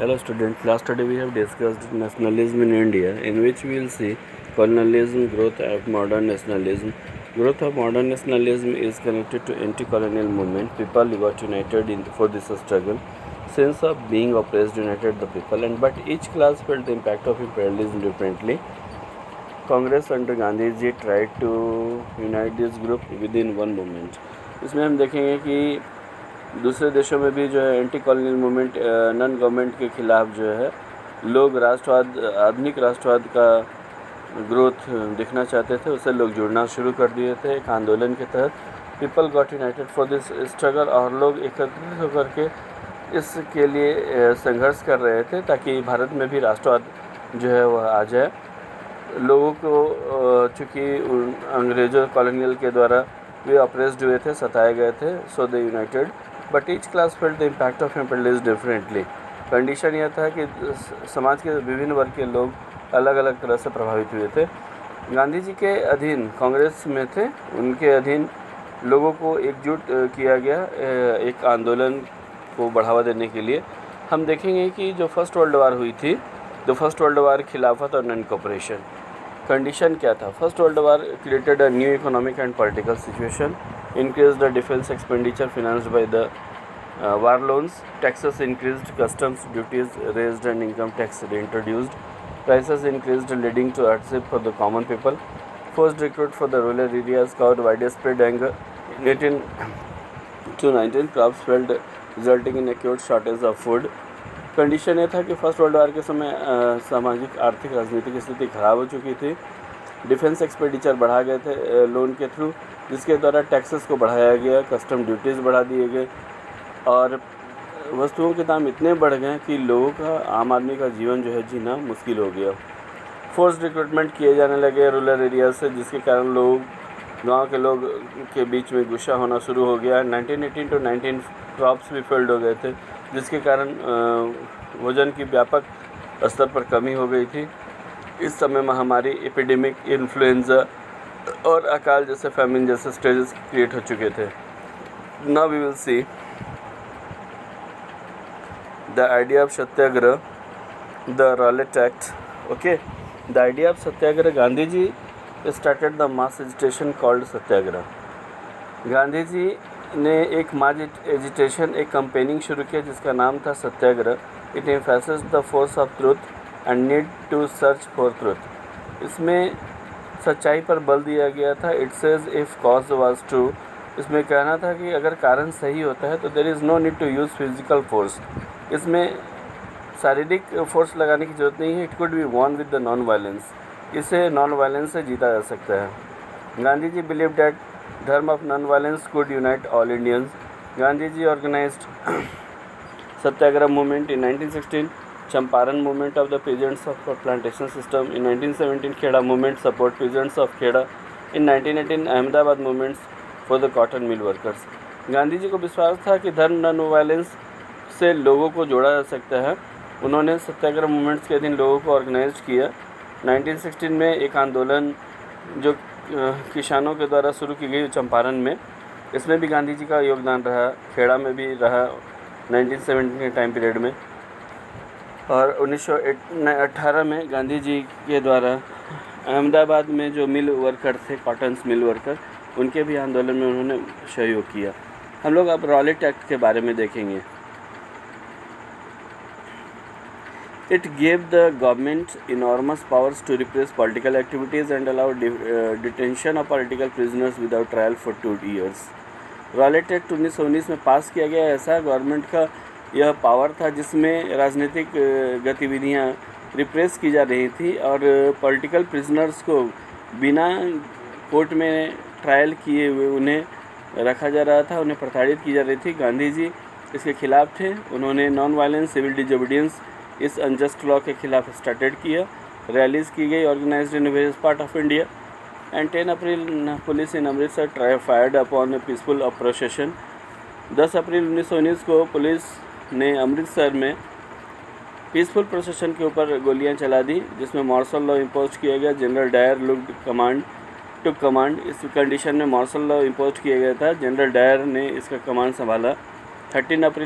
Hello students, last study we have discussed nationalism in India, in which we will see colonialism, growth of modern nationalism. Growth of modern nationalism is connected to anti-colonial movement. People got united for this struggle. Sense of being oppressed united the people, but each class felt the impact of imperialism differently. Congress under Gandhi ji tried to unite this group within one movement. इसमें हम देखेंगे कि दूसरे देशों में भी जो है anti colonial movement non government के खिलाफ जो है लोग राष्ट्रवाद, आधुनिक राष्ट्रवाद का ग्रोथ दिखना चाहते थे, उससे लोग जुड़ना शुरू कर दिए थे। एक आंदोलन के तहत people got United for this struggle, और लोग एकत्रित होकर के इसके लिए संघर्ष कर रहे थे ताकि भारत में भी राष्ट्रवाद जो है वह आ जाए। लोगों को चूँकि अंग्रेज़ों कॉलोनियल के द्वारा वे ऑप्रेस्ड हुए थे, सताए गए थे, so they united, but each class felt the impact of imperialism differently. Condition यह था कि समाज के विभिन्न वर्ग के लोग अलग अलग तरह से प्रभावित हुए थे। गांधी जी के अधीन कांग्रेस में थे, उनके अधीन लोगों को एकजुट किया गया एक आंदोलन को बढ़ावा देने के लिए। हम देखेंगे कि जो फर्स्ट वर्ल्ड वार हुई थी, तो फर्स्ट वर्ल्ड वार खिलाफत और नॉन कोऑपरेशन, कंडीशन क्या था? First world war created a new economic and political situation, increased the defense expenditure financed by the war loans, taxes increased, customs duties raised and income tax reintroduced, prices increased leading to hardship for the common people, forced recruit for the rural areas caused widespread anger. In 18 to 19 crops failed resulting in acute shortage of food. Condition ये था कि first world war के समय सामाजिक आर्थिक राजनीतिक स्थिति खराब हो चुकी थी। डिफेंस एक्सपेंडिचर बढ़ा गए थे लोन के थ्रू, जिसके द्वारा टैक्सेस को बढ़ाया गया, कस्टम ड्यूटीज़ बढ़ा दिए गए और वस्तुओं के दाम इतने बढ़ गए कि लोगों का, आम आदमी का जीवन जो है जीना मुश्किल हो गया। फोर्स रिक्रूटमेंट किए जाने लगे रूरल एरिया से, जिसके कारण लोग, गांव के लोग के बीच में गुस्सा होना शुरू हो गया। 1918 to 19 क्रॉप्स भी फेल्ड हो गए थे, जिसके कारण भोजन की व्यापक स्तर पर कमी हो गई थी। इस समय महामारी, एपिडेमिक, इन्फ्लुएंजा और अकाल जैसे फैमिन जैसे स्टेजेस क्रिएट हो चुके थे। Now we will see the idea of satyagraha, the Rowlatt Act. Okay, the idea of satyagraha, Gandhi ji started the mass agitation called satyagraha. Gandhi ji ने एक मास एजिटेशन, एक कैंपेनिंग शुरू किया जिसका नाम था satyagraha. It emphasized the force of truth and need to search for truth. इसमें सच्चाई पर बल दिया गया था। It says if cause was true, इसमें कहना था कि अगर कारण सही होता है तो there is no need to use physical force. इसमें शारीरिक फोर्स लगाने की ज़रूरत नहीं है। It could be won with the non violence, इसे नॉन वायलेंस से जीता जा सकता है। Gandhi ji believe that dharma of non violence could unite all Indians. Gandhi ji organised satyagraha movement in 1916, Champaran movement of the peasants of plantation system in 1917, Kheda movement support peasants of Kheda in 1918, Ahmedabad movements for the cotton mill workers. Gandhi ji को विश्वास था कि धर्म non violence से लोगों को जोड़ा जा सकता है। उन्होंने सत्याग्रह मूवमेंट्स के अधीन लोगों को ऑर्गेनाइज किया। 1916 में एक आंदोलन जो किसानों के द्वारा शुरू की गई चंपारण में, इसमें भी गांधी जी का योगदान रहा, खेड़ा में भी रहा 1917 के टाइम पीरियड में। और 1918 में गांधी जी के द्वारा अहमदाबाद में जो मिल वर्कर थे, कॉटन्स मिल वर्कर, उनके भी आंदोलन में उन्होंने सहयोग किया। हम लोग अब रॉलेट एक्ट के बारे में देखेंगे। It gave the government enormous powers to repress political activities and allow detention of political prisoners without trial for 2 years. Rowlatt act 1919 में पास किया गया। ऐसा गवर्नमेंट का यह पावर था जिसमें राजनीतिक गतिविधियां रिप्रेस की जा रही थी और पॉलिटिकल प्रिजनर्स को बिना कोर्ट में ट्रायल किए हुए उन्हें रखा जा रहा था, उन्हें प्रताड़ित की जा रही थी। गांधी जी इसके खिलाफ थे। उन्होंने नॉन वायलेंस सिविल डिसोबीडियंस, इस अनजस्ट लॉ के खिलाफ स्टार्टेड किया। रैलीज की गई organised in various part of India. And 10 April police in Amritsar fired upon a peaceful procession. 10 April 1919 को पुलिस ने अमृतसर में पीसफुल प्रोसेशन के ऊपर गोलियां चला दी, जिसमें मार्शल लॉ इम्पोज किया गया। जनरल डायर टुक कमांड। इस कंडीशन में मार्शल लॉ इम्पोज किया गया था। जनरल डायर ने इसका कमांड संभाला। 13 अप्रैल